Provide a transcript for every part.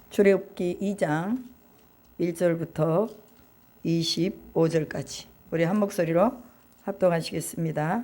출애굽기 2장 1절부터 25절까지 우리 한 목소리로 합독하시겠습니다.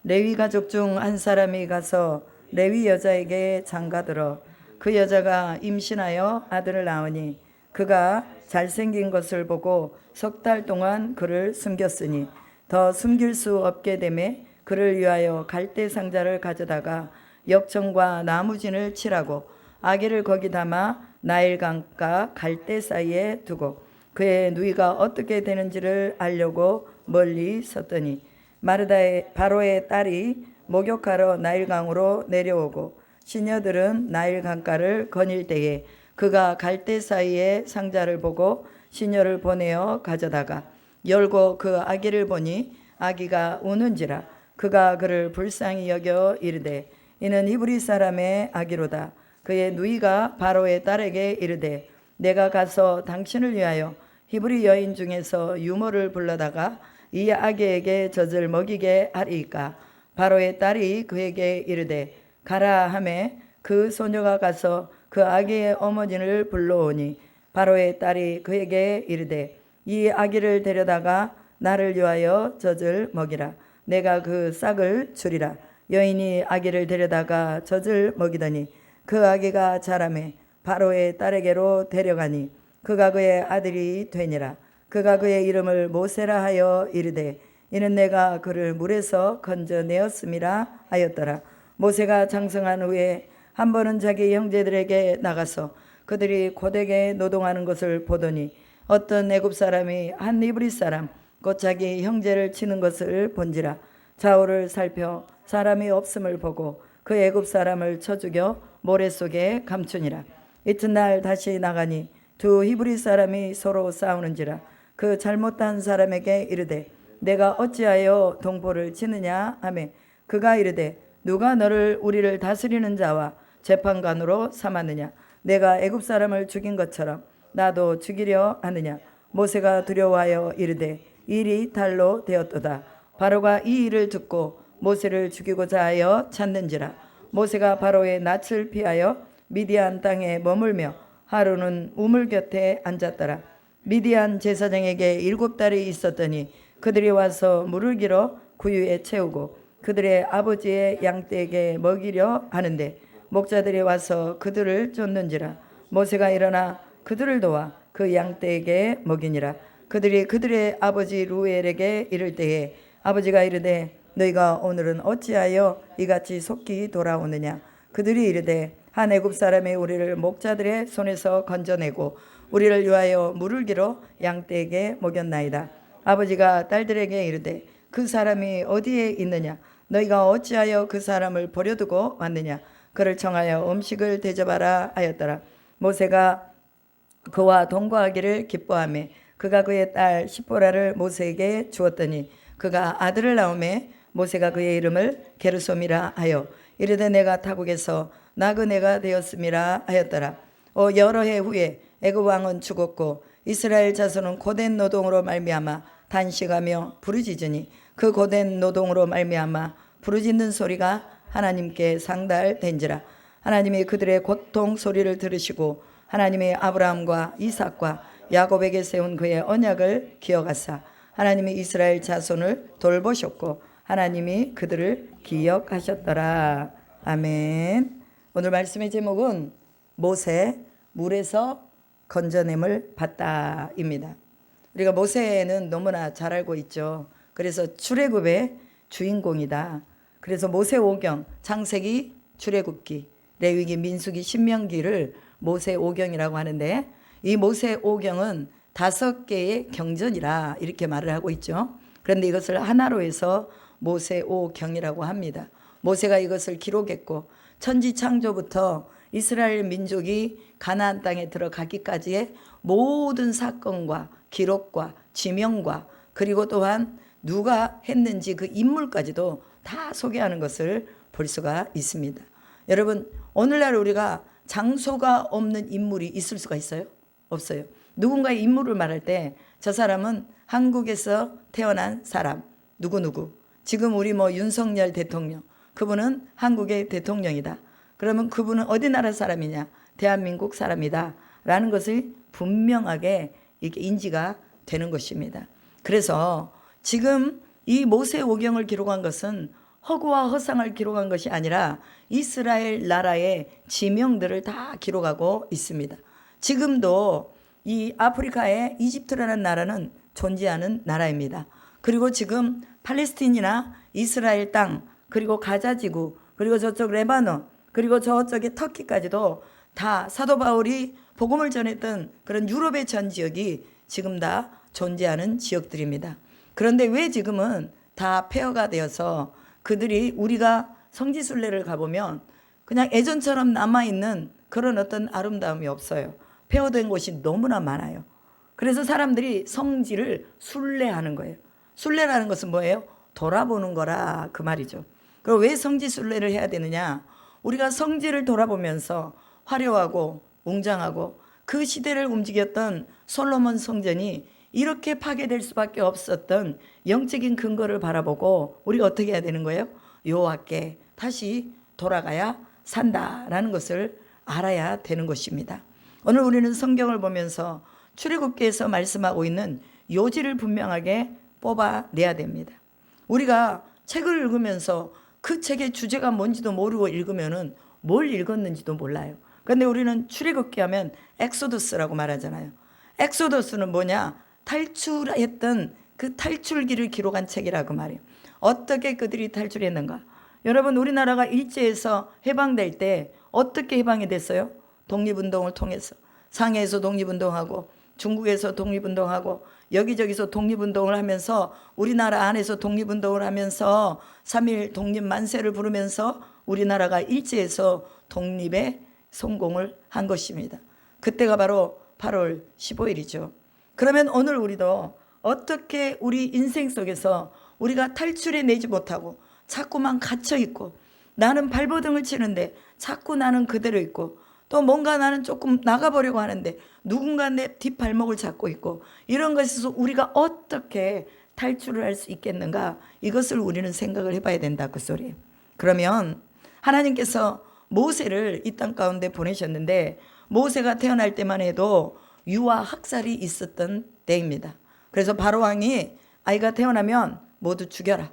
레위 가족 중 한 사람이 가서 레위 여자에게 장가들어 그 여자가 임신하여 아들을 낳으니 그가 잘생긴 것을 보고 석 달 동안 그를 숨겼으니 더 숨길 수 없게 되매 그를 위하여 갈대 상자를 가져다가 역청과 나무진을 칠하고 아기를 거기 담아 나일강과 갈대 사이에 두고 그의 누이가 어떻게 되는지를 알려고 멀리 섰더니 마르다의 바로의 딸이 목욕하러 나일강으로 내려오고 시녀들은 나일강가를 거닐 때에 그가 갈대 사이에 상자를 보고 시녀를 보내어 가져다가 열고 그 아기를 보니 아기가 우는지라 그가 그를 불쌍히 여겨 이르되 이는 히브리 사람의 아기로다. 그의 누이가 바로의 딸에게 이르되 내가 가서 당신을 위하여 히브리 여인 중에서 유모를 불러다가 이 아기에게 젖을 먹이게 하리이까. 바로의 딸이 그에게 이르되 가라 하매 그 소녀가 가서 그 아기의 어머니를 불러오니 바로의 딸이 그에게 이르되 이 아기를 데려다가 나를 위하여 젖을 먹이라. 내가 그 싹을 주리라. 여인이 아기를 데려다가 젖을 먹이더니 그 아기가 자라매 바로의 딸에게로 데려가니 그가 그의 아들이 되니라. 그가 그의 이름을 모세라 하여 이르되 이는 내가 그를 물에서 건져내었음이라 하였더라. 모세가 장성한 후에 한 번은 자기 형제들에게 나가서 그들이 고되게 노동하는 것을 보더니 어떤 애굽 사람이 한 이브리 사람 곧 자기 형제를 치는 것을 본지라. 좌우를 살펴 사람이 없음을 보고 그 애굽 사람을 쳐 죽여 모래 속에 감추니라. 이튿날 다시 나가니 두 히브리 사람이 서로 싸우는지라. 그 잘못한 사람에게 이르되 내가 어찌하여 동포를 치느냐 하매 그가 이르되 누가 너를 우리를 다스리는 자와 재판관으로 삼았느냐. 내가 애굽 사람을 죽인 것처럼 나도 죽이려 하느냐. 모세가 두려워하여 이르되 일이 달로 되었도다. 바로가 이 일을 듣고 모세를 죽이고자 하여 찾는지라. 모세가 바로의 낯을 피하여 미디안 땅에 머물며 하루는 우물 곁에 앉았더라. 미디안 제사장에게 7달이 있었더니 그들이 와서 물을 길어 구유에 채우고 그들의 아버지의 양떼에게 먹이려 하는데 목자들이 와서 그들을 쫓는지라. 모세가 일어나 그들을 도와 그 양떼에게 먹이니라. 그들이 그들의 아버지 루엘에게 이를 때에 아버지가 이르되 너희가 오늘은 어찌하여 이같이 속히 돌아오느냐. 그들이 이르되 한 애굽 사람이 우리를 목자들의 손에서 건져내고 우리를 위하여 물을 길어 양떼에게 먹였나이다. 아버지가 딸들에게 이르되 그 사람이 어디에 있느냐. 너희가 어찌하여 그 사람을 버려두고 왔느냐. 그를 청하여 음식을 대접하라 하였더라. 모세가 그와 동거하기를 기뻐하며 그가 그의 딸 시보라를 모세에게 주었더니 그가 아들을 낳음에 모세가 그의 이름을 게르솜이라 하여 이르되 내가 타국에서 나그네가 되었음이라 하였더라. 여러 해 후에 애굽 왕은 죽었고 이스라엘 자손은 고된 노동으로 말미암아 단식하며 부르짖으니 그 고된 노동으로 말미암아 부르짖는 소리가 하나님께 상달된지라. 하나님이 그들의 고통 소리를 들으시고 하나님이 아브라함과 이삭과 야곱에게 세운 그의 언약을 기억하사 하나님이 이스라엘 자손을 돌보셨고 하나님이 그들을 기억하셨더라. 아멘. 오늘 말씀의 제목은 모세 물에서 건져냄을 받다입니다. 우리가 모세는 너무나 잘 알고 있죠. 그래서 출애굽의 주인공이다. 그래서 모세오경, 창세기, 출애굽기, 레위기, 민수기, 신명기를 모세오경이라고 하는데 이 모세오경은 5개의 경전이라 이렇게 말을 하고 있죠. 그런데 이것을 하나로 해서 모세오경이라고 합니다. 모세가 이것을 기록했고 천지창조부터 이스라엘 민족이 가나안 땅에 들어가기까지의 모든 사건과 기록과 지명과 그리고 또한 누가 했는지 그 인물까지도 다 소개하는 것을 볼 수가 있습니다. 여러분, 오늘날 우리가 장소가 없는 인물이 있을 수가 있어요? 없어요. 누군가의 인물을 말할 때 저 사람은 한국에서 태어난 사람 누구누구. 지금 우리 윤석열 대통령, 그분은 한국의 대통령이다. 그러면 그분은 어디 나라 사람이냐? 대한민국 사람이다 라는 것을 분명하게 이게 인지가 되는 것입니다. 그래서 지금 이 모세오경을 기록한 것은 허구와 허상을 기록한 것이 아니라 이스라엘 나라의 지명들을 다 기록하고 있습니다. 지금도 이 아프리카에 이집트라는 나라는 존재하는 나라입니다. 그리고 지금 팔레스틴이나 이스라엘 땅, 그리고 가자지구, 그리고 저쪽 레바논, 그리고 저쪽에 터키까지도 다 사도 바울이 복음을 전했던 그런 유럽의 전 지역이 지금 다 존재하는 지역들입니다. 그런데 왜 지금은 다 폐허가 되어서 그들이 우리가 성지순례를 가보면 그냥 예전처럼 남아있는 그런 어떤 아름다움이 없어요. 폐허된 곳이 너무나 많아요. 그래서 사람들이 성지를 순례하는 거예요. 순례라는 것은 뭐예요? 돌아보는 거라 그 말이죠. 그럼 왜 성지순례를 해야 되느냐? 우리가 성지를 돌아보면서 화려하고 웅장하고 그 시대를 움직였던 솔로몬 성전이 이렇게 파괴될 수밖에 없었던 영적인 근거를 바라보고 우리가 어떻게 해야 되는 거예요? 여호와께 다시 돌아가야 산다라는 것을 알아야 되는 것입니다. 오늘 우리는 성경을 보면서 출애굽기에서 말씀하고 있는 요지를 분명하게 뽑아내야 됩니다. 우리가 책을 읽으면서 그 책의 주제가 뭔지도 모르고 읽으면은 뭘 읽었는지도 몰라요. 그런데 우리는 출애굽기 하면 엑소더스라고 말하잖아요. 엑소더스는 뭐냐? 탈출했던 그 탈출기를 기록한 책이라고 말해요. 어떻게 그들이 탈출했는가? 여러분, 우리나라가 일제에서 해방될 때 어떻게 해방이 됐어요? 독립운동을 통해서. 상해에서 독립운동하고 중국에서 독립운동하고 여기저기서 독립운동을 하면서 우리나라 안에서 독립운동을 하면서 3.1 독립만세를 부르면서 우리나라가 일제에서 독립에 성공을 한 것입니다. 그때가 바로 8월 15일이죠. 그러면 오늘 우리도 어떻게 우리 인생 속에서 우리가 탈출해내지 못하고 자꾸만 갇혀있고 나는 발버둥을 치는데 자꾸 나는 그대로 있고 또 뭔가 나는 조금 나가보려고 하는데 누군가 내 뒷발목을 잡고 있고 이런 것에서 우리가 어떻게 탈출을 할 수 있겠는가? 이것을 우리는 생각을 해봐야 된다 그 소리예요. 그러면 하나님께서 모세를 이 땅 가운데 보내셨는데 모세가 태어날 때만 해도 유아 학살이 있었던 때입니다. 그래서 바로 왕이 아이가 태어나면 모두 죽여라.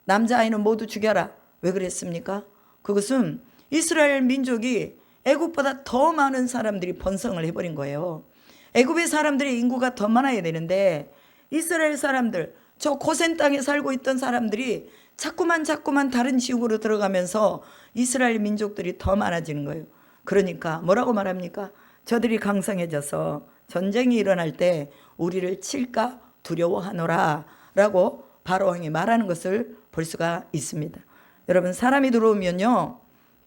남자아이는 모두 죽여라. 왜 그랬습니까? 그것은 이스라엘 민족이 애굽보다 더 많은 사람들이 번성을 해버린 거예요. 애굽의 사람들의 인구가 더 많아야 되는데 이스라엘 사람들, 저 고센 땅에 살고 있던 사람들이 자꾸만 다른 지역으로 들어가면서 이스라엘 민족들이 더 많아지는 거예요. 그러니까 뭐라고 말합니까? 저들이 강성해져서 전쟁이 일어날 때 우리를 칠까 두려워하노라 라고 바로왕이 말하는 것을 볼 수가 있습니다. 여러분, 사람이 들어오면요,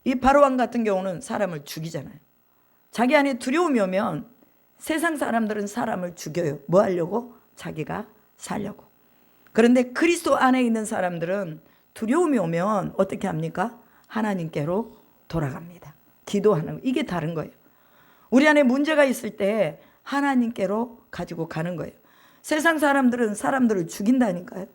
이 바로왕 같은 경우는 사람을 죽이잖아요. 자기 안에 두려움이 오면 세상 사람들은 사람을 죽여요. 뭐 하려고? 자기가 살려고. 그런데 그리스도 안에 있는 사람들은 두려움이 오면 어떻게 합니까? 하나님께로 돌아갑니다. 기도하는 거. 이게 다른 거예요. 우리 안에 문제가 있을 때 하나님께로 가지고 가는 거예요. 세상 사람들은 사람들을 죽인다니까요.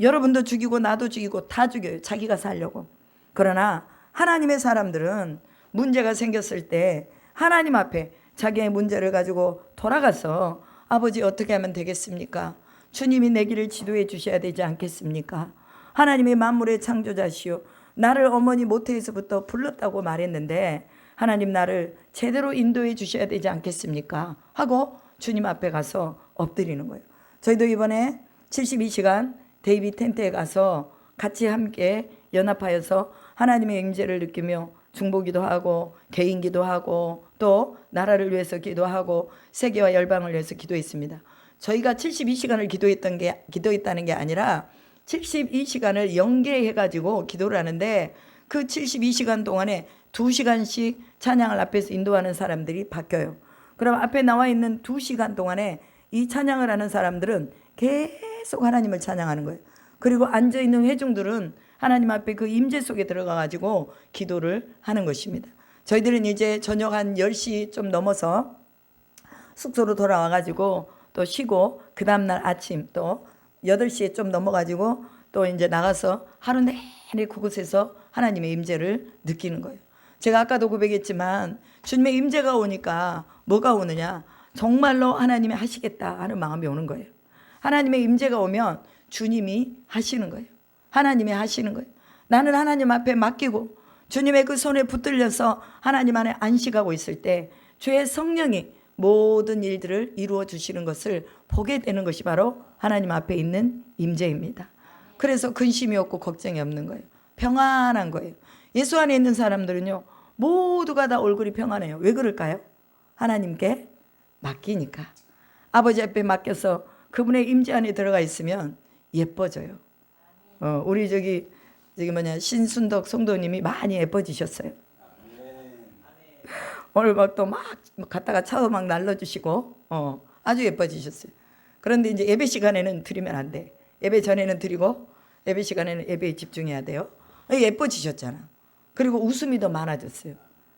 여러분도 죽이고 나도 죽이고 다 죽여요. 자기가 살려고. 그러나 하나님의 사람들은 문제가 생겼을 때 하나님 앞에 자기의 문제를 가지고 돌아가서 아버지 어떻게 하면 되겠습니까? 주님이 내 길을 지도해 주셔야 되지 않겠습니까? 하나님이 만물의 창조자시오. 나를 어머니 모태에서부터 불렀다고 말했는데 하나님 나를 제대로 인도해 주셔야 되지 않겠습니까? 하고 주님 앞에 가서 엎드리는 거예요. 저희도 이번에 72시간 데이비 텐트에 가서 같이 함께 연합하여서 하나님의 임재를 느끼며 중보기도 하고 개인기도 하고 또 나라를 위해서 기도하고 세계와 열방을 위해서 기도했습니다. 저희가 72시간을 기도했다는 게 아니라 72시간을 연계해가지고 기도를 하는데 그 72시간 동안에 2시간씩 찬양을 앞에서 인도하는 사람들이 바뀌어요. 그럼 앞에 나와 있는 2시간 동안에 이 찬양을 하는 사람들은 계속 하나님을 찬양하는 거예요. 그리고 앉아있는 회중들은 하나님 앞에 그 임재 속에 들어가가지고 기도를 하는 것입니다. 저희들은 이제 저녁 한 10시 좀 넘어서 숙소로 돌아와가지고 또 쉬고 그 다음날 아침 또 8시에 좀 넘어가지고 또 이제 나가서 하루 내내 그곳에서 하나님의 임재를 느끼는 거예요. 제가 아까도 고백했지만 주님의 임재가 오니까 뭐가 오느냐? 정말로 하나님이 하시겠다 하는 마음이 오는 거예요. 하나님의 임재가 오면 주님이 하시는 거예요. 하나님이 하시는 거예요. 나는 하나님 앞에 맡기고 주님의 그 손에 붙들려서 하나님 안에 안식하고 있을 때 주의 성령이 모든 일들을 이루어 주시는 것을 보게 되는 것이 바로 하나님 앞에 있는 임재입니다. 그래서 근심이 없고 걱정이 없는 거예요. 평안한 거예요. 예수 안에 있는 사람들은요, 모두가 다 얼굴이 평안해요. 왜 그럴까요? 하나님께 맡기니까. 아버지 앞에 맡겨서 그분의 임재 안에 들어가 있으면 예뻐져요. 우리 저기 신순덕 성도님이 많이 예뻐지셨어요. 오늘 막 또 막 갔다가 차도 막 날려주시고 아주 예뻐지셨어요. 그런데 이제 예배 시간에는 드리면 안 돼. 예배 전에는 드리고 예배 시간에는 예배에 집중해야 돼요. 예뻐지셨잖아. 그리고 웃음이 더 많아졌어요.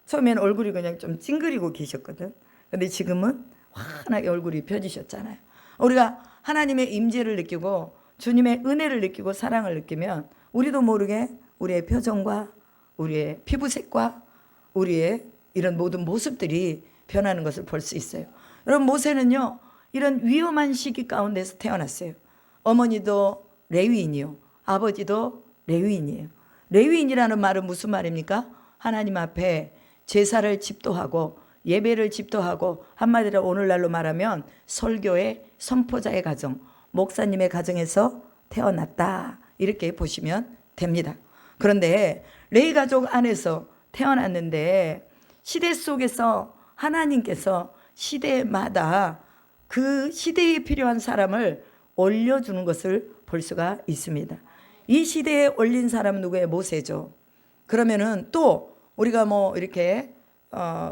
처음에는 얼굴이 그냥 좀 찡그리고 계셨거든. 근데 지금은 환하게 얼굴이 펴지셨잖아요. 우리가 하나님의 임재를 느끼고 주님의 은혜를 느끼고 사랑을 느끼면 우리도 모르게 우리의 표정과 우리의 피부색과 우리의 이런 모든 모습들이 변하는 것을 볼 수 있어요. 여러분, 모세는요, 이런 위험한 시기 가운데서 태어났어요. 어머니도 레위인이요, 아버지도 레위인이에요. 레위인이라는 말은 무슨 말입니까? 하나님 앞에 제사를 집도하고 예배를 집도하고, 한마디로 오늘날로 말하면 설교의 선포자의 가정, 목사님의 가정에서 태어났다, 이렇게 보시면 됩니다. 그런데 레위 가족 안에서 태어났는데 시대 속에서 하나님께서 시대마다 그 시대에 필요한 사람을 올려주는 것을 볼 수가 있습니다. 이 시대에 올린 사람은 누구예요? 모세죠. 그러면은 또 우리가 이렇게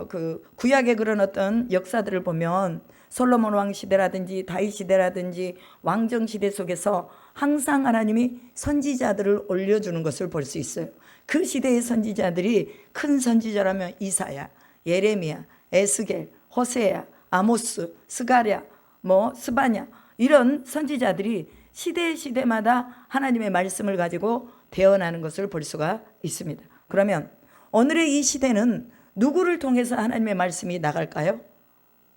그 구약의 그런 어떤 역사들을 보면 솔로몬 왕 시대라든지 다윗 시대라든지 왕정 시대 속에서 항상 하나님이 선지자들을 올려주는 것을 볼 수 있어요. 그 시대의 선지자들이 큰 선지자라면 이사야, 예레미야, 에스겔, 호세야, 아모스, 스가랴, 스바냐, 이런 선지자들이 시대마다 하나님의 말씀을 가지고 태어나는 것을 볼 수가 있습니다. 그러면 오늘의 이 시대는 누구를 통해서 하나님의 말씀이 나갈까요?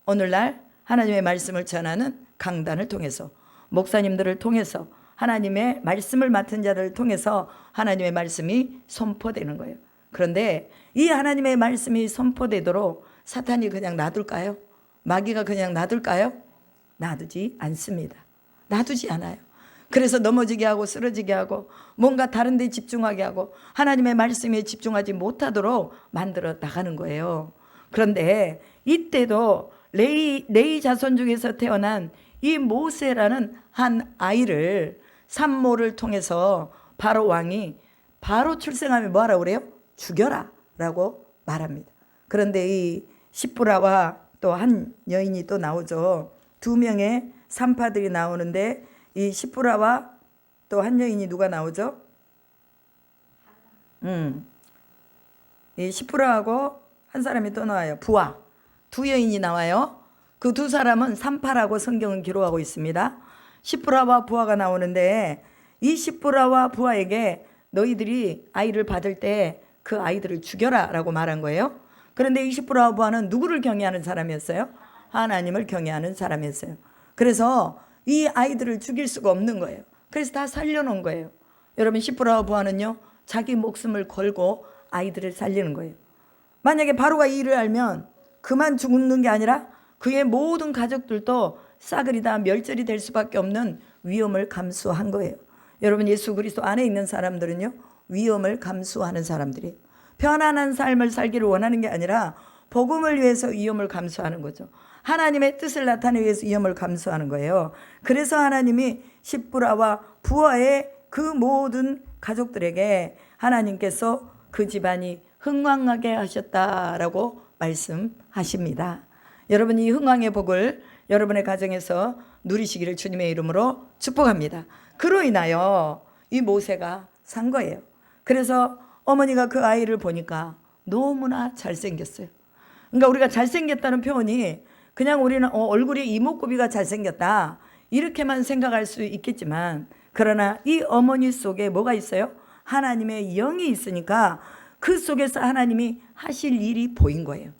오늘날 하나님의 말씀을 전하는 강단을 통해서, 목사님들을 통해서, 하나님의 말씀을 맡은 자들을 통해서 하나님의 말씀이 선포되는 거예요. 그런데 이 하나님의 말씀이 선포되도록 사탄이 그냥 놔둘까요? 마귀가 그냥 놔둘까요? 놔두지 않습니다. 놔두지 않아요. 그래서 넘어지게 하고 쓰러지게 하고 뭔가 다른 데 집중하게 하고 하나님의 말씀에 집중하지 못하도록 만들어 나가는 거예요. 그런데 이때도 레위 자손 중에서 태어난 이 모세라는 한 아이를 산모를 통해서 바로 왕이 바로 출생하면 뭐하라고 그래요? 죽여라 라고 말합니다. 그런데 이 시브라와 또 한 여인이 또 나오죠. 두 명의 산파들이 나오는데 이 시브라와 또 한 여인이 누가 나오죠? 이 시브라하고 한 사람이 또 나와요. 부하. 두 여인이 나와요. 그 두 사람은 산파라고 성경은 기록하고 있습니다. 시브라와 부하가 나오는데 이 시브라와 부하에게 너희들이 아이를 받을 때 그 아이들을 죽여라 라고 말한 거예요. 그런데 이 시브라와 부하는 누구를 경외하는 사람이었어요? 하나님을 경외하는 사람이었어요. 그래서 이 아이들을 죽일 수가 없는 거예요. 그래서 다 살려놓은 거예요. 여러분, 시브라와 부하는요, 자기 목숨을 걸고 아이들을 살리는 거예요. 만약에 바로가 이 일을 알면 그만 죽는 게 아니라 그의 모든 가족들도 싸그리 다 멸절이 될 수밖에 없는 위험을 감수한 거예요. 여러분, 예수 그리스도 안에 있는 사람들은요, 위험을 감수하는 사람들이에요. 편안한 삶을 살기를 원하는 게 아니라 복음을 위해서 위험을 감수하는 거죠. 하나님의 뜻을 나타내기 위해서 위험을 감수하는 거예요. 그래서 하나님이 시브라와 부하의 그 모든 가족들에게 하나님께서 그 집안이 흥왕하게 하셨다라고 말씀하십니다. 여러분, 이 흥왕의 복을 여러분의 가정에서 누리시기를 주님의 이름으로 축복합니다. 그로 인하여 이 모세가 산 거예요. 그래서 어머니가 그 아이를 보니까 너무나 잘생겼어요. 그러니까 우리가 잘생겼다는 표현이 그냥 우리는 얼굴이 이목구비가 잘생겼다 이렇게만 생각할 수 있겠지만, 그러나 이 어머니 속에 뭐가 있어요? 하나님의 영이 있으니까 그 속에서 하나님이 하실 일이 보인 거예요.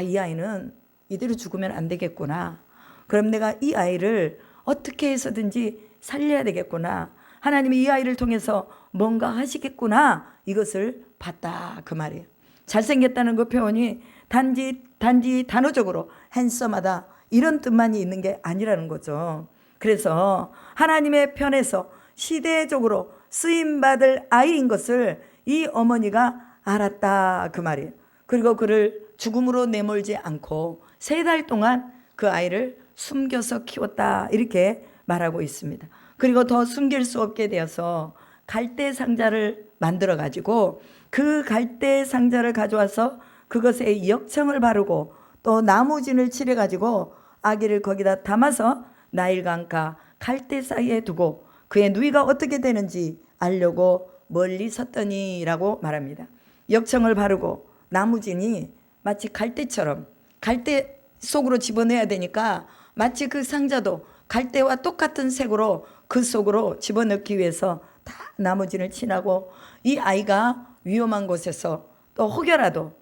이 아이는 이대로 죽으면 안 되겠구나. 그럼 내가 이 아이를 어떻게 해서든지 살려야 되겠구나. 하나님이 이 아이를 통해서 뭔가 하시겠구나. 이것을 봤다 그 말이에요. 잘생겼다는 그 표현이 단지 단어적으로 핸섬하다 이런 뜻만이 있는 게 아니라는 거죠. 그래서 하나님의 편에서 시대적으로 쓰임받을 아이인 것을 이 어머니가 알았다 그 말이에요. 그리고 그를 죽음으로 내몰지 않고 3달 동안 그 아이를 숨겨서 키웠다 이렇게 말하고 있습니다. 그리고 더 숨길 수 없게 되어서 갈대 상자를 만들어 가지고 그 갈대 상자를 가져와서 그것에 역청을 바르고 또 나무진을 칠해 가지고 아기를 거기다 담아서 나일강가 갈대 사이에 두고 그의 누이가 어떻게 되는지 알려고 멀리 섰더니라고 말합니다. 역청을 바르고 나무진이 마치 갈대처럼 갈대 속으로 집어넣어야 되니까 마치 그 상자도 갈대와 똑같은 색으로 그 속으로 집어넣기 위해서 다 나무진을 칠하고 이 아이가 위험한 곳에서 또 혹여라도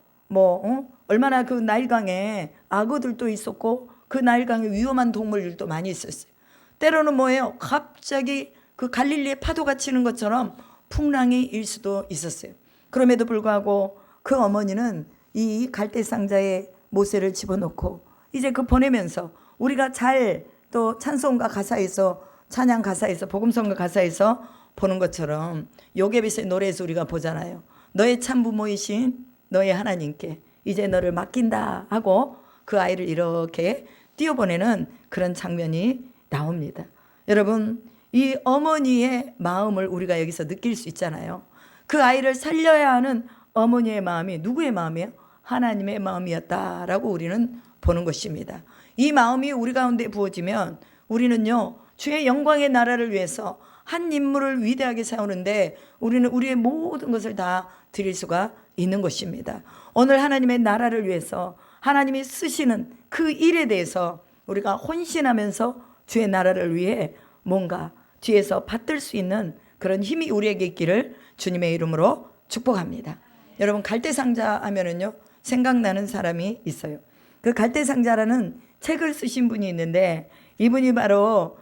얼마나 그 나일강에 악어들도 있었고 그 나일강에 위험한 동물들도 많이 있었어요. 때로는 뭐예요? 갑자기 그 갈릴리의 파도가 치는 것처럼 풍랑이 일 수도 있었어요. 그럼에도 불구하고 그 어머니는 이 갈대 상자에 모세를 집어넣고 이제 그 보내면서 우리가 잘 또 찬송가 가사에서 찬양 가사에서 복음성가 가사에서 보는 것처럼 요게벳의 노래에서 우리가 보잖아요. 너의 참부모이신 너의 하나님께 이제 너를 맡긴다 하고 그 아이를 이렇게 띄워보내는 그런 장면이 나옵니다. 여러분 이 어머니의 마음을 우리가 여기서 느낄 수 있잖아요. 그 아이를 살려야 하는 어머니의 마음이 누구의 마음이에요? 하나님의 마음이었다라고 우리는 보는 것입니다. 이 마음이 우리 가운데 부어지면 우리는요 주의 영광의 나라를 위해서 한 인물을 위대하게 세우는데 우리는 우리의 모든 것을 다 드릴 수가 있는 것입니다. 오늘 하나님의 나라를 위해서 하나님이 쓰시는 그 일에 대해서 우리가 혼신하면서 주의 나라를 위해 뭔가 뒤에서 받들 수 있는 그런 힘이 우리에게 있기를 주님의 이름으로 축복합니다. 여러분 갈대상자 하면은요 생각나는 사람이 있어요. 그 갈대상자라는 책을 쓰신 분이 있는데 이분이 바로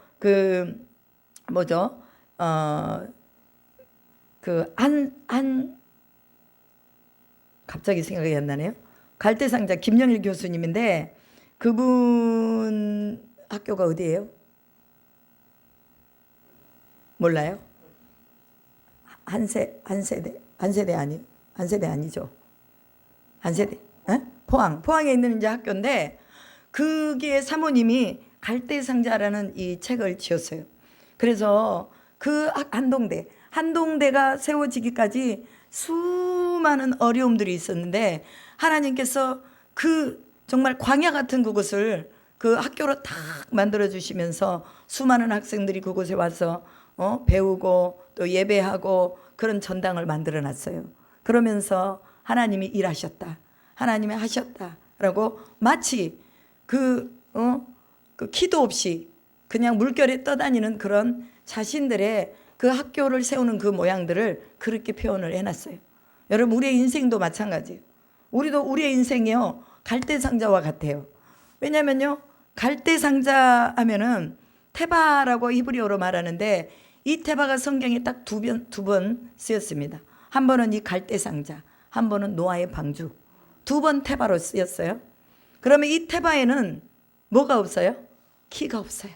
갑자기 생각이 안 나네요. 갈대상자 김영일 교수님인데 그분 학교가 어디예요? 몰라요? 한세대 아니죠? 한세대? 포항에 있는 이제 학교인데 그게 사모님이 갈대상자라는 이 책을 지었어요. 그래서 그 한동대가 세워지기까지 수많은 어려움들이 있었는데 하나님께서 그 정말 광야 같은 그곳을 그 학교로 딱 만들어 주시면서 수많은 학생들이 그곳에 와서 배우고 또 예배하고 그런 전당을 만들어 놨어요. 그러면서 하나님이 일하셨다. 하나님이 하셨다라고 마치 그 키도 없이 그냥 물결에 떠다니는 그런 자신들의 그 학교를 세우는 그 모양들을 그렇게 표현을 해놨어요. 여러분 우리의 인생도 마찬가지예요. 우리의 인생이요 갈대상자와 같아요. 왜냐면요 갈대상자 하면은 테바라고 히브리어로 말하는데 이 테바가 성경에 딱 두 번 쓰였습니다. 한 번은 이 갈대상자, 한 번은 노아의 방주. 2번 테바로 쓰였어요. 그러면 이 테바에는 뭐가 없어요? 키가 없어요.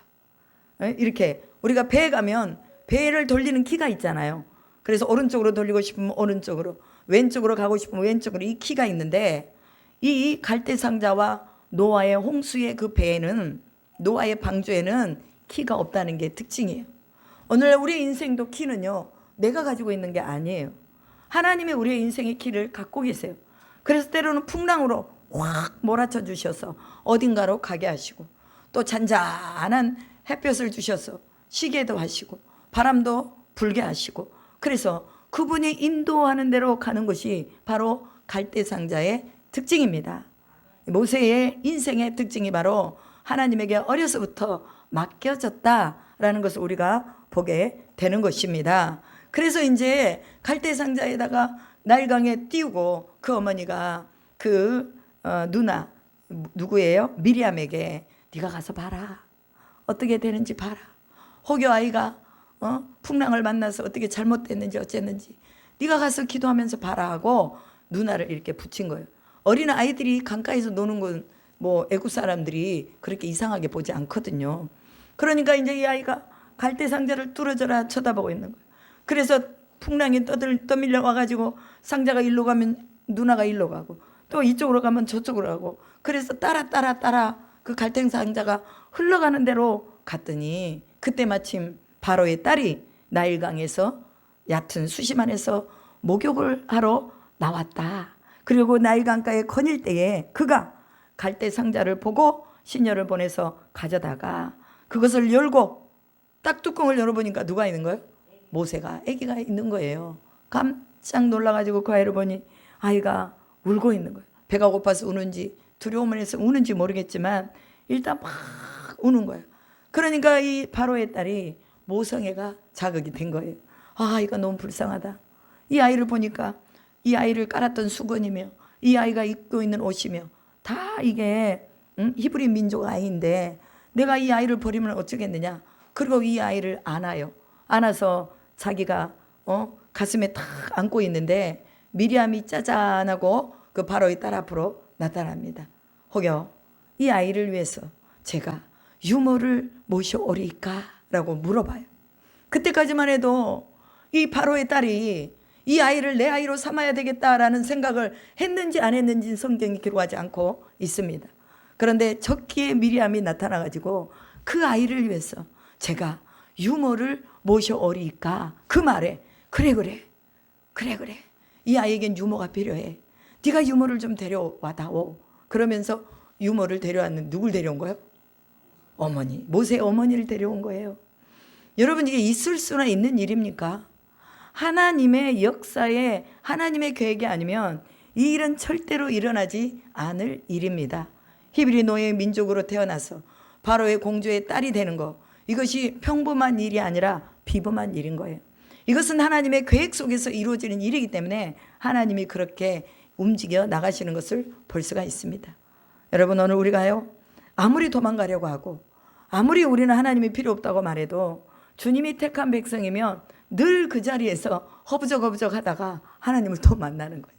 이렇게 우리가 배에 가면 배를 돌리는 키가 있잖아요. 그래서 오른쪽으로 돌리고 싶으면 오른쪽으로, 왼쪽으로 가고 싶으면 왼쪽으로 이 키가 있는데 이 갈대상자와 노아의 홍수의 그 배에는 노아의 방주에는 키가 없다는 게 특징이에요. 오늘 우리의 인생도 키는요 내가 가지고 있는 게 아니에요. 하나님이 우리의 인생의 키를 갖고 계세요. 그래서 때로는 풍랑으로 확 몰아쳐 주셔서 어딘가로 가게 하시고 또 잔잔한 햇볕을 주셔서 쉬게도 하시고 바람도 불게 하시고 그래서 그분이 인도하는 대로 가는 것이 바로 갈대상자의 특징입니다. 모세의 인생의 특징이 바로 하나님에게 어려서부터 맡겨졌다라는 것을 우리가 보게 되는 것입니다. 그래서 이제 갈대상자에다가 나일강에 띄우고 그 어머니가 그 누나 누구예요? 미리암에게 네가 가서 봐라. 어떻게 되는지 봐라. 혹여 아이가 풍랑을 만나서 어떻게 잘못됐는지 어쨌는지 네가 가서 기도하면서 봐라 하고 누나를 이렇게 붙인 거예요. 어린 아이들이 강가에서 노는 건 뭐 애국 사람들이 그렇게 이상하게 보지 않거든요. 그러니까 이제 이 아이가 갈대 상자를 뚫어져라 쳐다보고 있는 거예요. 그래서 풍랑이 떠밀려 와가지고 상자가 일로 가면 누나가 일로 가고 또 이쪽으로 가면 저쪽으로 가고 그래서 따라 그 갈대 상자가 흘러가는 대로 갔더니 그때 마침 바로의 딸이 나일강에서 얕은 수심안에서 목욕을 하러 나왔다. 그리고 나일강가에 거닐 때에 그가 갈대 상자를 보고 시녀를 보내서 가져다가 그것을 열고 딱 뚜껑을 열어보니까 누가 있는 거예요? 모세가, 아기가 있는 거예요. 깜짝 놀라가지고 그 아이를 보니 아이가 울고 있는 거예요. 배가 고파서 우는지 두려움을 해서 우는지 모르겠지만 일단 막 우는 거예요. 그러니까 이 바로의 딸이 모성애가 자극이 된 거예요. 아, 이거 너무 불쌍하다. 이 아이를 보니까 이 아이를 깔았던 수건이며 이 아이가 입고 있는 옷이며 다 이게 히브리 민족 아이인데 내가 이 아이를 버리면 어쩌겠느냐. 그리고 이 아이를 안아요. 안아서 자기가 가슴에 탁 안고 있는데 미리암이 짜잔하고 그 바로의 딸 앞으로 나타납니다. 혹여 이 아이를 위해서 제가 유모를 모셔오리까? 라고 물어봐요. 그때까지만 해도 이 바로의 딸이 이 아이를 내 아이로 삼아야 되겠다라는 생각을 했는지 안 했는지 성경이 기록하지 않고 있습니다. 그런데 적기에 미리암이 나타나가지고 그 아이를 위해서 제가 유모를 모셔오리까? 그 말에 그래 이 아이에겐 유모가 필요해. 네가 유모를 좀 데려와다오. 그러면서 유모를 데려왔는 누굴 데려온 거예요? 어머니, 모세의 어머니를 데려온 거예요. 여러분, 이게 있을 수나 있는 일입니까? 하나님의 역사에 하나님의 계획이 아니면 이 일은 절대로 일어나지 않을 일입니다. 히브리 노예 민족으로 태어나서 바로의 공주의 딸이 되는 거, 이것이 평범한 일이 아니라 비범한 일인 거예요. 이것은 하나님의 계획 속에서 이루어지는 일이기 때문에 하나님이 그렇게 움직여 나가시는 것을 볼 수가 있습니다. 여러분, 오늘 우리가요, 아무리 도망가려고 하고 아무리 우리는 하나님이 필요 없다고 말해도 주님이 택한 백성이면 늘 그 자리에서 허부적 하다가 하나님을 또 만나는 거예요.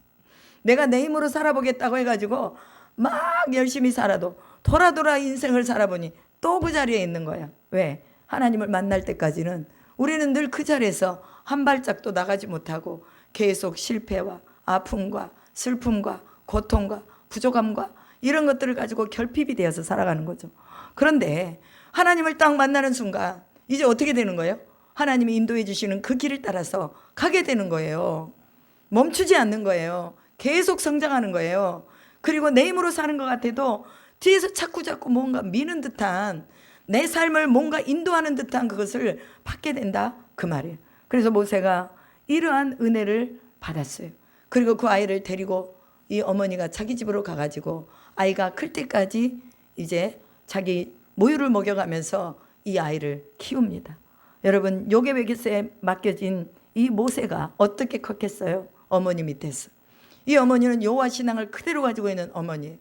내가 내 힘으로 살아보겠다고 해가지고 막 열심히 살아도 돌아 인생을 살아보니 또 그 자리에 있는 거야. 왜? 하나님을 만날 때까지는 우리는 늘 그 자리에서 한 발짝도 나가지 못하고 계속 실패와 아픔과 슬픔과 고통과 부족함과 이런 것들을 가지고 결핍이 되어서 살아가는 거죠. 그런데 하나님을 딱 만나는 순간 이제 어떻게 되는 거예요? 하나님이 인도해 주시는 그 길을 따라서 가게 되는 거예요. 멈추지 않는 거예요. 계속 성장하는 거예요. 그리고 내 힘으로 사는 것 같아도 뒤에서 자꾸 뭔가 미는 듯한, 내 삶을 뭔가 인도하는 듯한 그것을 받게 된다, 그 말이에요. 그래서 모세가 이러한 은혜를 받았어요. 그리고 그 아이를 데리고 이 어머니가 자기 집으로 가가지고 아이가 클 때까지 이제 자기 모유를 먹여가면서 이 아이를 키웁니다. 여러분, 요괴백에서에 맡겨진 이 모세가 어떻게 컸겠어요? 어머니 밑에서. 이 어머니는 여호와 신앙을 그대로 가지고 있는 어머니예요.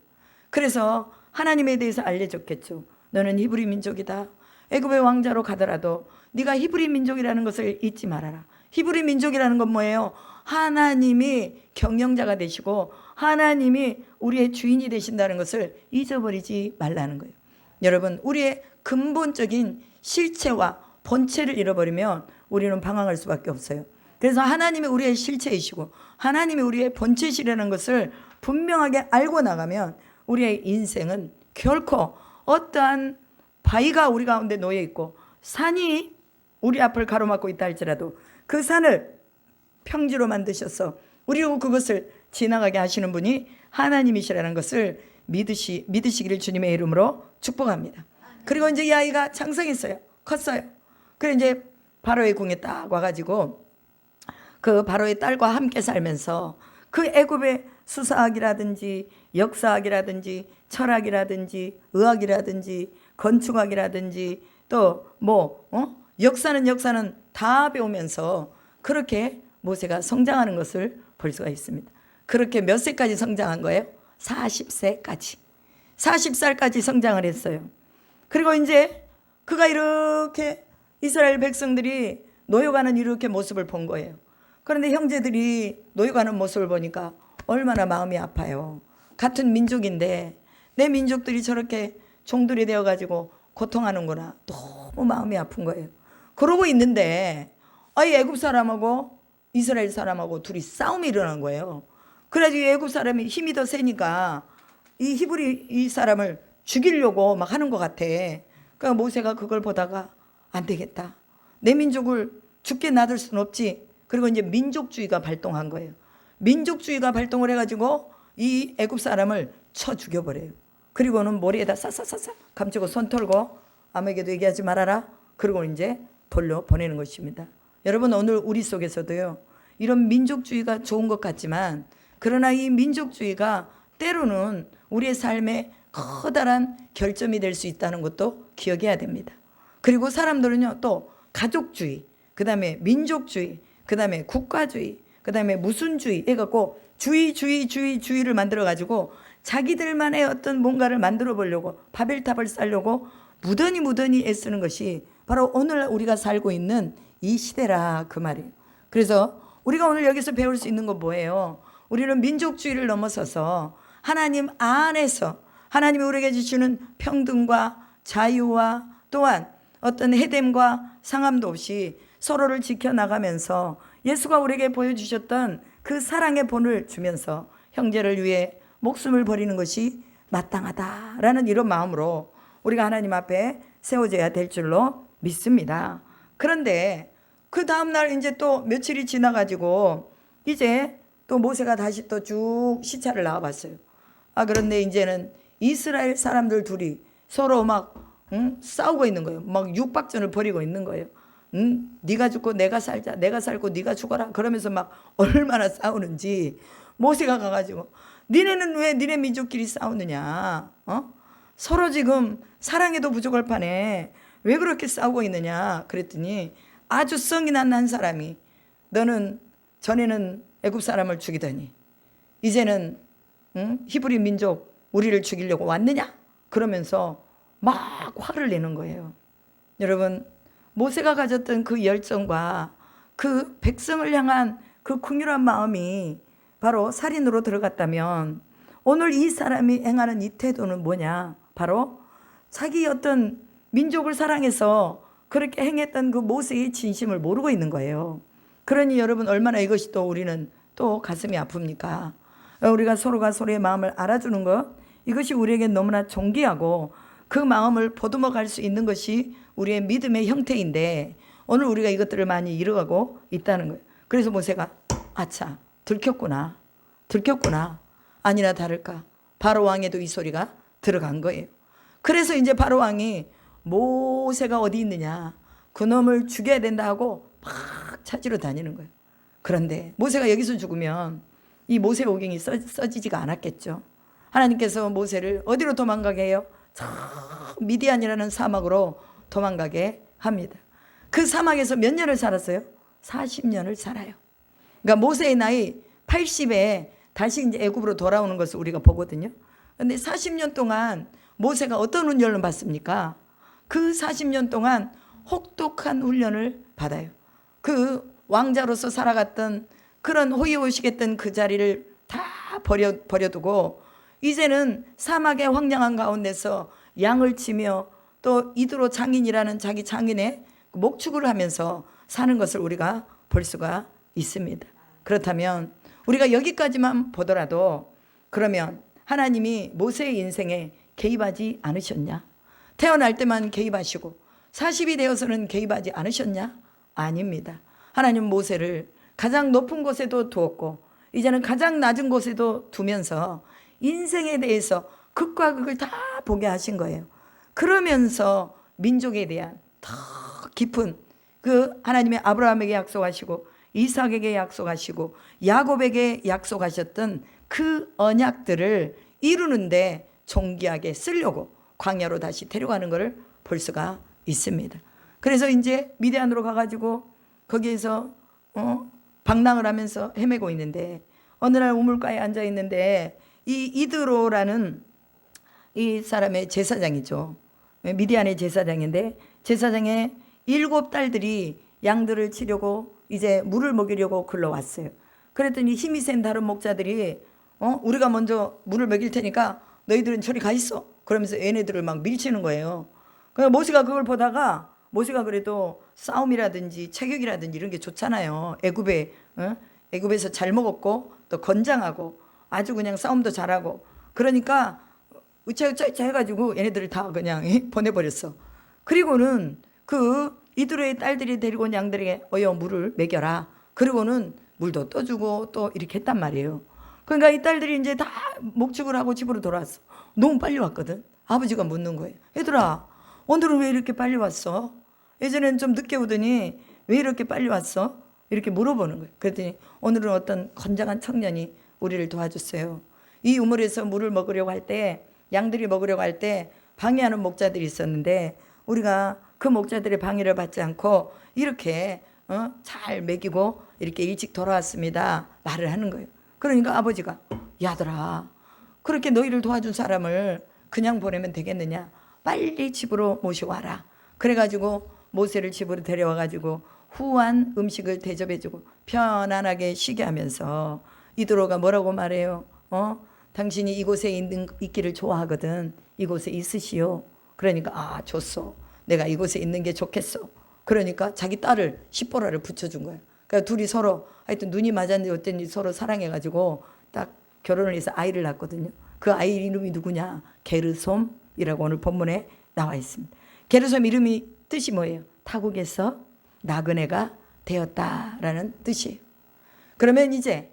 그래서 하나님에 대해서 알려줬겠죠. 너는 히브리 민족이다. 애굽의 왕자로 가더라도 네가 히브리 민족이라는 것을 잊지 말아라. 히브리 민족이라는 건 뭐예요? 하나님이 경영자가 되시고 하나님이 우리의 주인이 되신다는 것을 잊어버리지 말라는 거예요. 여러분, 우리의 근본적인 실체와 본체를 잃어버리면 우리는 방황할 수밖에 없어요. 그래서 하나님이 우리의 실체이시고 하나님이 우리의 본체시라는 것을 분명하게 알고 나가면 우리의 인생은 결코 어떠한 바위가 우리 가운데 놓여 있고 산이 우리 앞을 가로막고 있다 할지라도 그 산을 평지로 만드셔서 우리로 그것을 지나가게 하시는 분이 하나님이시라는 것을 믿으시기를 주님의 이름으로 축복합니다. 그리고 이제 이 아이가 장성했어요. 컸어요. 그래 이제 바로의 궁에 딱 와가지고 그 바로의 딸과 함께 살면서 그 애굽의 수사학이라든지 역사학이라든지 철학이라든지 의학이라든지 건축학이라든지 또 역사는 다 배우면서 그렇게 모세가 성장하는 것을 볼 수가 있습니다. 그렇게 몇 세까지 성장한 거예요? 40세까지. 40살까지 성장을 했어요. 그리고 이제 그가 이렇게 이스라엘 백성들이 노여가는 이렇게 모습을 본 거예요. 그런데 형제들이 노여가는 모습을 보니까 얼마나 마음이 아파요. 같은 민족인데 내 민족들이 저렇게 종들이 되어가지고 고통하는구나. 너무 마음이 아픈 거예요. 그러고 있는데 이 애굽 사람하고 이스라엘 사람하고 둘이 싸움이 일어난 거예요. 그래가지고 애굽 사람이 힘이 더 세니까 이 히브리 이 사람을 죽이려고 막 하는 것 같아. 그러니까 모세가 그걸 보다가 안 되겠다. 내 민족을 죽게 놔둘 수는 없지. 그리고 이제 민족주의가 발동한 거예요. 민족주의가 발동을 해가지고 이 애굽 사람을 쳐 죽여버려요. 그리고는 머리에다 싹싹싹싹 감추고 손 털고 아무에게도 얘기하지 말아라. 그리고 이제 돌려보내는 것입니다. 여러분, 오늘 우리 속에서도요, 이런 민족주의가 좋은 것 같지만 그러나 이 민족주의가 때로는 우리의 삶에 커다란 결점이 될 수 있다는 것도 기억해야 됩니다. 그리고 사람들은요, 또 가족주의, 그 다음에 민족주의, 그 다음에 국가주의, 그 다음에 무슨주의 해갖고 주의를 만들어가지고 자기들만의 어떤 뭔가를 만들어 보려고 바벨탑을 쌓으려고 무던히 애쓰는 것이 바로 오늘 우리가 살고 있는 이 시대라, 그 말이에요. 그래서 우리가 오늘 여기서 배울 수 있는 건 뭐예요? 우리는 민족주의를 넘어서서 하나님 안에서 하나님이 우리에게 주시는 평등과 자유와 또한 어떤 해됨과 상함도 없이 서로를 지켜나가면서 예수가 우리에게 보여주셨던 그 사랑의 본을 주면서 형제를 위해 목숨을 버리는 것이 마땅하다라는 이런 마음으로 우리가 하나님 앞에 세워져야 될 줄로 믿습니다. 그런데 그 다음날 이제 또 며칠이 지나가지고 이제 또 모세가 다시 또 쭉 시차를 나와봤어요. 그런데 이제는 이스라엘 사람들 둘이 서로 막 싸우고 있는 거예요. 막 육박전을 벌이고 있는 거예요. 네가 죽고 내가 살자, 내가 살고 네가 죽어라, 그러면서 막 얼마나 싸우는지 모세가 가가지고 니네는 왜 니네 민족끼리 싸우느냐, 서로 지금 사랑해도 부족할 판에 왜 그렇게 싸우고 있느냐 그랬더니 아주 성이 난 한 사람이 너는 전에는 애굽 사람을 죽이더니 이제는 히브리 민족 우리를 죽이려고 왔느냐 그러면서 막 화를 내는 거예요. 여러분, 모세가 가졌던 그 열정과 그 백성을 향한 그 긍휼한 마음이 바로 살인으로 들어갔다면 오늘 이 사람이 행하는 이 태도는 뭐냐? 바로 자기 어떤 민족을 사랑해서 그렇게 행했던 그 모세의 진심을 모르고 있는 거예요. 그러니 여러분, 얼마나 이것이 또 우리는 또 가슴이 아픕니까? 우리가 서로가 서로의 마음을 알아주는 것, 이것이 우리에게 너무나 존귀하고 그 마음을 보듬어 갈 수 있는 것이 우리의 믿음의 형태인데 오늘 우리가 이것들을 많이 잃어가고 있다는 거예요. 그래서 모세가 아차, 들켰구나 아니나 다를까 바로 왕에도 이 소리가 들어간 거예요. 그래서 이제 바로 왕이 모세가 어디 있느냐, 그놈을 죽여야 된다 하고 막 찾으러 다니는 거예요. 그런데 모세가 여기서 죽으면 이 모세 오경이 써지지가 않았겠죠. 하나님께서 모세를 어디로 도망가게 해요? 저 미디안이라는 사막으로 도망가게 합니다. 그 사막에서 몇 년을 살았어요? 40년을 살아요. 그러니까 모세의 나이 80에 다시 이제 애굽으로 돌아오는 것을 우리가 보거든요. 그런데 40년 동안 모세가 어떤 훈련을 받습니까? 그 40년 동안 혹독한 훈련을 받아요. 그 왕자로서 살아갔던 그런 호의호식했던 그 자리를 다 버려두고 이제는 사막의 황량한 가운데서 양을 치며 또 이드로 장인이라는 자기 장인의 목축을 하면서 사는 것을 우리가 볼 수가 있습니다. 그렇다면 우리가 여기까지만 보더라도 그러면 하나님이 모세의 인생에 개입하지 않으셨냐? 태어날 때만 개입하시고 40이 되어서는 개입하지 않으셨냐? 아닙니다. 하나님 모세를 가장 높은 곳에도 두었고 이제는 가장 낮은 곳에도 두면서 인생에 대해서 극과 극을 다 보게 하신 거예요. 그러면서 민족에 대한 더 깊은 그 하나님의 아브라함에게 약속하시고 이삭에게 약속하시고 야곱에게 약속하셨던 그 언약들을 이루는데 존귀하게 쓰려고 광야로 다시 데려가는 것을 볼 수가 있습니다. 그래서 이제 미디안으로 가가지고 거기에서 방랑을 하면서 헤매고 있는데 어느 날 우물가에 앉아 있는데 이 이드로라는 이 사람의 제사장이죠. 미디안의 제사장인데 제사장의 7딸들이 양들을 치려고 이제 물을 먹이려고 글러왔어요. 그랬더니 힘이 센 다른 목자들이 우리가 먼저 물을 먹일 테니까 너희들은 저리 가 있어. 그러면서 얘네들을 막 밀치는 거예요. 그러니까 모세가 그걸 보다가 모세가 그래도 싸움이라든지 체격이라든지 이런 게 좋잖아요. 애굽에서 잘 먹었고 또 건장하고 아주 그냥 싸움도 잘하고 그러니까 으쌰으쌰 해가지고 얘네들을 다 그냥 보내버렸어. 그리고는 그 이드로의 딸들이 데리고 온 양들에게 어여 물을 먹여라. 그리고는 물도 떠주고 또 이렇게 했단 말이에요. 그러니까 이 딸들이 이제 다 목축을 하고 집으로 돌아왔어. 너무 빨리 왔거든. 아버지가 묻는 거예요. 얘들아, 오늘은 왜 이렇게 빨리 왔어? 예전에는 좀 늦게 오더니 왜 이렇게 빨리 왔어? 이렇게 물어보는 거예요. 그랬더니 오늘은 어떤 건장한 청년이 우리를 도와줬어요. 이 우물에서 물을 먹으려고 할 때, 양들이 먹으려고 할 때 방해하는 목자들이 있었는데 우리가 그 목자들의 방해를 받지 않고 이렇게 잘 먹이고 이렇게 일찍 돌아왔습니다. 말을 하는 거예요. 그러니까 아버지가 야들아, 그렇게 너희를 도와준 사람을 그냥 보내면 되겠느냐? 빨리 집으로 모셔와라. 그래가지고 모세를 집으로 데려와가지고 후한 음식을 대접해주고 편안하게 쉬게 하면서 이드로가 뭐라고 말해요? 당신이 이곳에 있기를 좋아하거든. 이곳에 있으시오. 그러니까 좋소. 내가 이곳에 있는 게 좋겠어. 그러니까 자기 딸을 십보라를 붙여준 거예요. 그러니까 둘이 서로 하여튼 눈이 맞았는지 어땠는지 서로 사랑해가지고 딱 결혼을 해서 아이를 낳았거든요. 그 아이 이름이 누구냐? 게르솜이라고 오늘 본문에 나와 있습니다. 게르솜 이름이 뜻이 뭐예요? 타국에서 나그네가 되었다라는 뜻이에요. 그러면 이제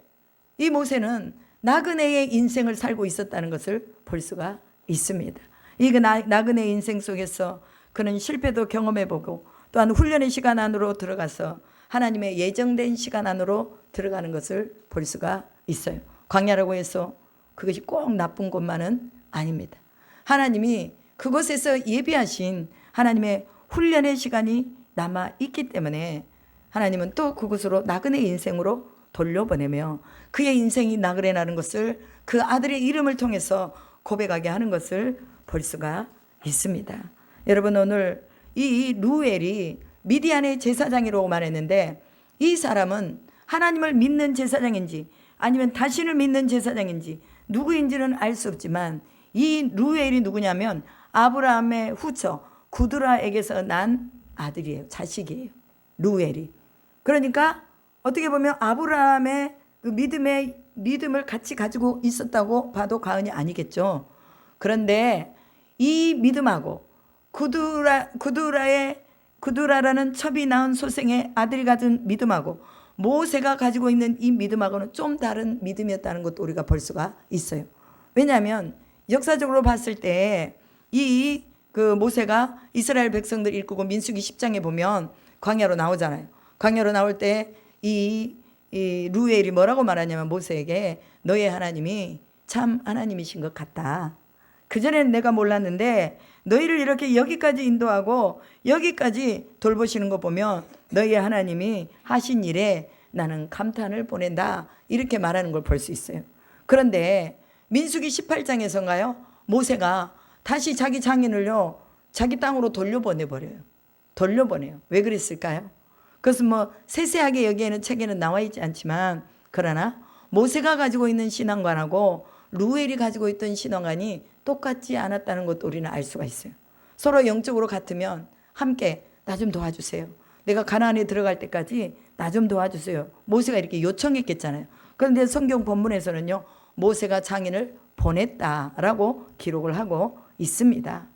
이 모세는 나그네의 인생을 살고 있었다는 것을 볼 수가 있습니다. 이 나그네의 인생 속에서 그는 실패도 경험해보고 또한 훈련의 시간 안으로 들어가서 하나님의 예정된 시간 안으로 들어가는 것을 볼 수가 있어요. 광야라고 해서 그것이 꼭 나쁜 곳만은 아닙니다. 하나님이 그곳에서 예비하신 하나님의 훈련의 시간이 남아 있기 때문에 하나님은 또 그곳으로 나그네의 인생으로 돌려보내며 그의 인생이 나그네라는 것을 그 아들의 이름을 통해서 고백하게 하는 것을 볼 수가 있습니다. 여러분, 오늘 이 루엘이 미디안의 제사장이라고 말했는데 이 사람은 하나님을 믿는 제사장인지 아니면 자신을 믿는 제사장인지 누구인지는 알 수 없지만 이 루엘이 누구냐면 아브라함의 후처 구드라에게서 난 아들이에요. 자식이에요. 루엘이. 그러니까 어떻게 보면 아브라함의 그 믿음을 같이 가지고 있었다고 봐도 과언이 아니겠죠. 그런데 이 믿음하고 구드라라는 첩이 낳은 소생의 아들이 가진 믿음하고 모세가 가지고 있는 이 믿음하고는 좀 다른 믿음이었다는 것도 우리가 볼 수가 있어요. 왜냐하면 역사적으로 봤을 때 이 그 모세가 이스라엘 백성들 이끌고 민수기 10장에 보면 광야로 나오잖아요. 광야로 나올 때 이 루엘이 뭐라고 말하냐면 모세에게 너의 하나님이 참 하나님이신 것 같다. 그전에는 내가 몰랐는데 너희를 이렇게 여기까지 인도하고 여기까지 돌보시는 거 보면 너희의 하나님이 하신 일에 나는 감탄을 보낸다. 이렇게 말하는 걸 볼 수 있어요. 그런데 민수기 18장에서인가요? 모세가 다시 자기 장인을요 자기 땅으로 돌려보내버려요. 돌려보내요. 왜 그랬을까요? 그것은 뭐 세세하게 여기에는 책에는 나와 있지 않지만 그러나 모세가 가지고 있는 신앙관하고 루엘이 가지고 있던 신앙관이 똑같지 않았다는 것도 우리는 알 수가 있어요. 서로 영적으로 같으면 함께 나 좀 도와주세요. 내가 가나안에 들어갈 때까지 나 좀 도와주세요. 모세가 이렇게 요청했겠잖아요. 그런데 성경 본문에서는요 모세가 장인을 보냈다라고 기록을 하고 있습니다.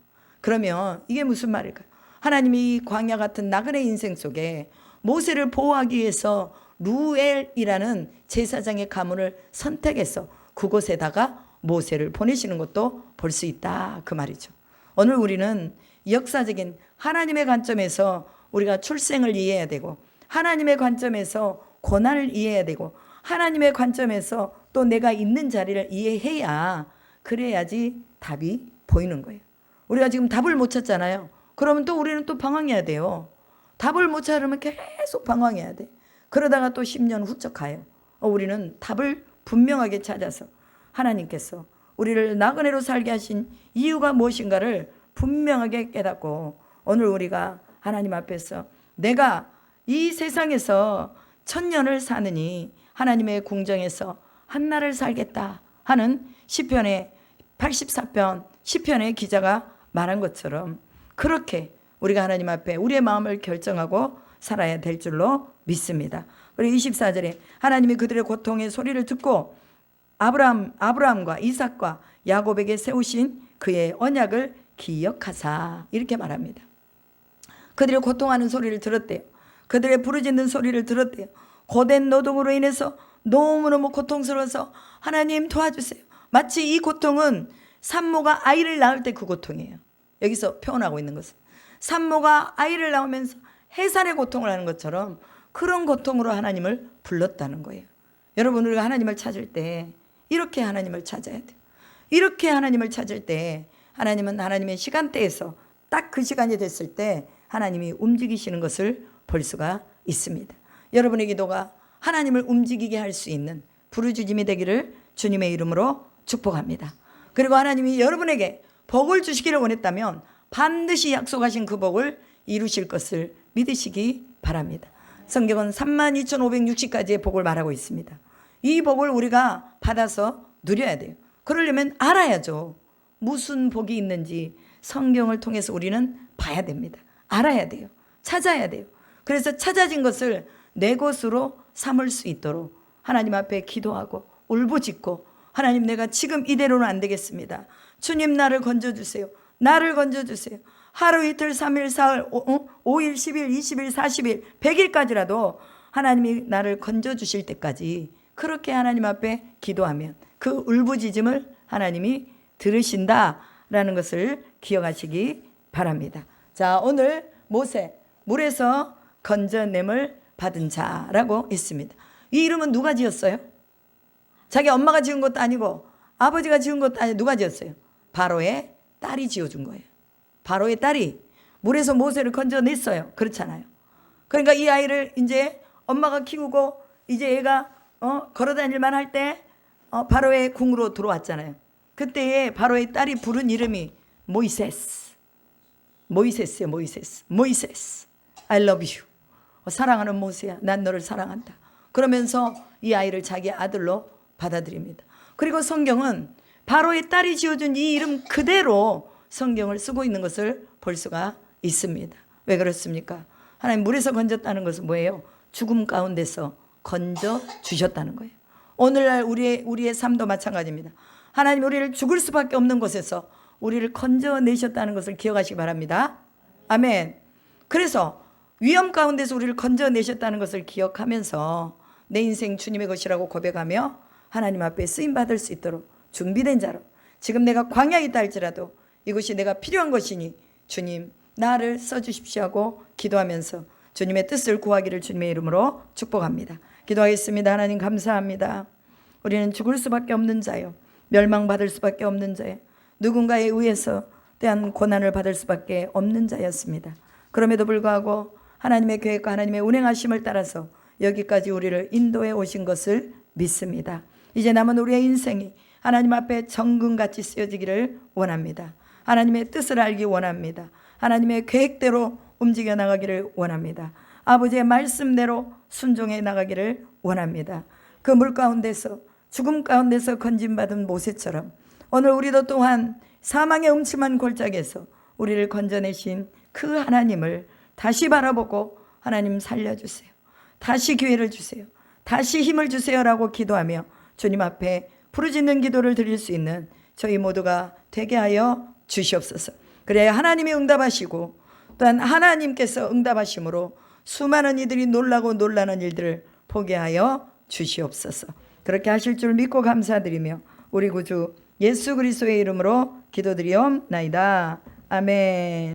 그러면 이게 무슨 말일까요? 하나님이 광야 같은 나그네 인생 속에 모세를 보호하기 위해서 루엘이라는 제사장의 가문을 선택해서 그곳에다가 모세를 보내시는 것도 볼 수 있다 그 말이죠. 오늘 우리는 역사적인 하나님의 관점에서 우리가 출생을 이해해야 되고 하나님의 관점에서 고난을 이해해야 되고 하나님의 관점에서 또 내가 있는 자리를 이해해야 그래야지 답이 보이는 거예요. 우리가 지금 답을 못 찾잖아요. 그러면 또 우리는 또 방황해야 돼요. 답을 못 찾으면 계속 방황해야 돼. 그러다가 또 10년 훌쩍 가요. 우리는 답을 분명하게 찾아서 하나님께서 우리를 나그네로 살게 하신 이유가 무엇인가를 분명하게 깨닫고 오늘 우리가 하나님 앞에서 내가 이 세상에서 천년을 사느니 하나님의 궁정에서 한날을 살겠다 하는 시편의 84편 시편의 기자가 말한 것처럼 그렇게 우리가 하나님 앞에 우리의 마음을 결정하고 살아야 될 줄로 믿습니다. 그리고 24절에 하나님이 그들의 고통의 소리를 듣고 아브라함과 이삭과 야곱에게 세우신 그의 언약을 기억하사 이렇게 말합니다. 그들의 고통하는 소리를 들었대요. 그들의 부르짖는 소리를 들었대요. 고된 노동으로 인해서 너무너무 고통스러워서 하나님 도와주세요. 마치 이 고통은 산모가 아이를 낳을 때 그 고통이에요. 여기서 표현하고 있는 것은 산모가 아이를 낳으면서 해산의 고통을 하는 것처럼 그런 고통으로 하나님을 불렀다는 거예요. 여러분 우리가 하나님을 찾을 때 이렇게 하나님을 찾아야 돼요. 이렇게 하나님을 찾을 때 하나님은 하나님의 시간대에서 딱 그 시간이 됐을 때 하나님이 움직이시는 것을 볼 수가 있습니다. 여러분의 기도가 하나님을 움직이게 할 수 있는 부르짖음이 되기를 주님의 이름으로 축복합니다. 그리고 하나님이 여러분에게 복을 주시기를 원했다면 반드시 약속하신 그 복을 이루실 것을 믿으시기 바랍니다. 성경은 32,560가지의 복을 말하고 있습니다. 이 복을 우리가 받아서 누려야 돼요. 그러려면 알아야죠. 무슨 복이 있는지 성경을 통해서 우리는 봐야 됩니다. 알아야 돼요. 찾아야 돼요. 그래서 찾아진 것을 내 것으로 삼을 수 있도록 하나님 앞에 기도하고 울부짖고 하나님 내가 지금 이대로는 안 되겠습니다. 주님 나를 건져주세요. 나를 건져주세요. 하루 이틀 3일 사흘 5일 10일 20일 40일 100일까지라도 하나님이 나를 건져주실 때까지 그렇게 하나님 앞에 기도하면 그 울부짖음을 하나님이 들으신다라는 것을 기억하시기 바랍니다. 자, 오늘 모세 물에서 건져냄을 받은 자라고 있습니다. 이 이름은 누가 지었어요? 자기 엄마가 지은 것도 아니고 아버지가 지은 것도 아니고 누가 지었어요? 바로의 딸이 지어준 거예요. 바로의 딸이 물에서 모세를 건져냈어요. 그렇잖아요. 그러니까 이 아이를 이제 엄마가 키우고 이제 얘가 걸어다닐만 할 때 바로의 궁으로 들어왔잖아요. 그때에 바로의 딸이 부른 이름이 모이세스. 모이세스요. 모이세스. I love you. 사랑하는 모세야. 난 너를 사랑한다. 그러면서 이 아이를 자기 아들로 받아들입니다. 그리고 성경은 바로의 딸이 지어준 이 이름 그대로 성경을 쓰고 있는 것을 볼 수가 있습니다. 왜 그렇습니까? 하나님 물에서 건졌다는 것은 뭐예요? 죽음 가운데서 건져 주셨다는 거예요. 오늘날 우리의 삶도 마찬가지입니다. 하나님 우리를 죽을 수밖에 없는 곳에서 우리를 건져내셨다는 것을 기억하시기 바랍니다. 아멘. 그래서 위험 가운데서 우리를 건져내셨다는 것을 기억하면서 내 인생 주님의 것이라고 고백하며 하나님 앞에 쓰임받을 수 있도록 준비된 자로 지금 내가 광야에 있다 할지라도 이것이 내가 필요한 것이니 주님 나를 써주십시오 하고 기도하면서 주님의 뜻을 구하기를 주님의 이름으로 축복합니다. 기도하겠습니다. 하나님 감사합니다. 우리는 죽을 수밖에 없는 자요. 멸망받을 수밖에 없는 자요. 누군가에 의해서 대한 고난을 받을 수밖에 없는 자였습니다. 그럼에도 불구하고 하나님의 계획과 하나님의 운행하심을 따라서 여기까지 우리를 인도해 오신 것을 믿습니다. 이제 남은 우리의 인생이 하나님 앞에 정금같이 쓰여지기를 원합니다. 하나님의 뜻을 알기 원합니다. 하나님의 계획대로 움직여 나가기를 원합니다. 아버지의 말씀대로 순종해 나가기를 원합니다. 그 물 가운데서 죽음 가운데서 건짐받은 모세처럼 오늘 우리도 또한 사망의 음침한 골짜기에서 우리를 건져내신 그 하나님을 다시 바라보고 하나님 살려주세요. 다시 기회를 주세요. 다시 힘을 주세요라고 기도하며 주님 앞에 부르짖는 기도를 드릴 수 있는 저희 모두가 되게 하여 주시옵소서. 그래야 하나님이 응답하시고 또한 하나님께서 응답하심으로 수많은 이들이 놀라고 놀라는 일들을 보게 하여 주시옵소서. 그렇게 하실 줄 믿고 감사드리며 우리 구주 예수 그리스도의 이름으로 기도드리옵나이다. 아멘.